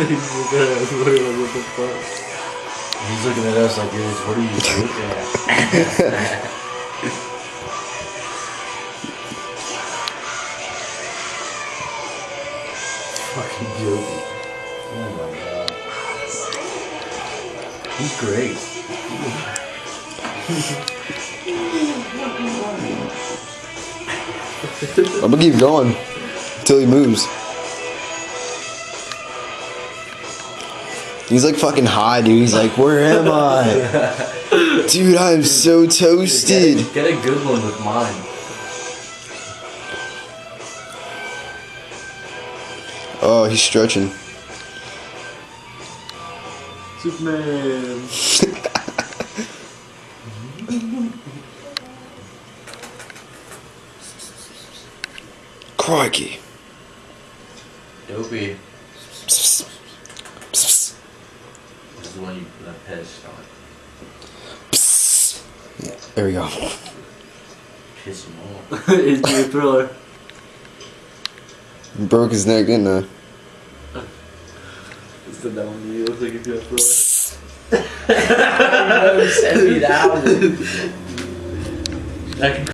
What the fuck? He's looking at us like, what are you looking at? Fucking joking. Oh my god. He's great. I'm gonna keep going until he moves. He's like fucking high, dude. He's like, where am I? Dude, I'm so toasted. Get a good one with mine. Oh, he's stretching. Superman. Crikey. Dopey. This is when you put a piss on. There we go. Piss him off. It's your Thriller. Broke his neck, didn't I? It's the down. You look like you're gonna throw. You never sent me that one.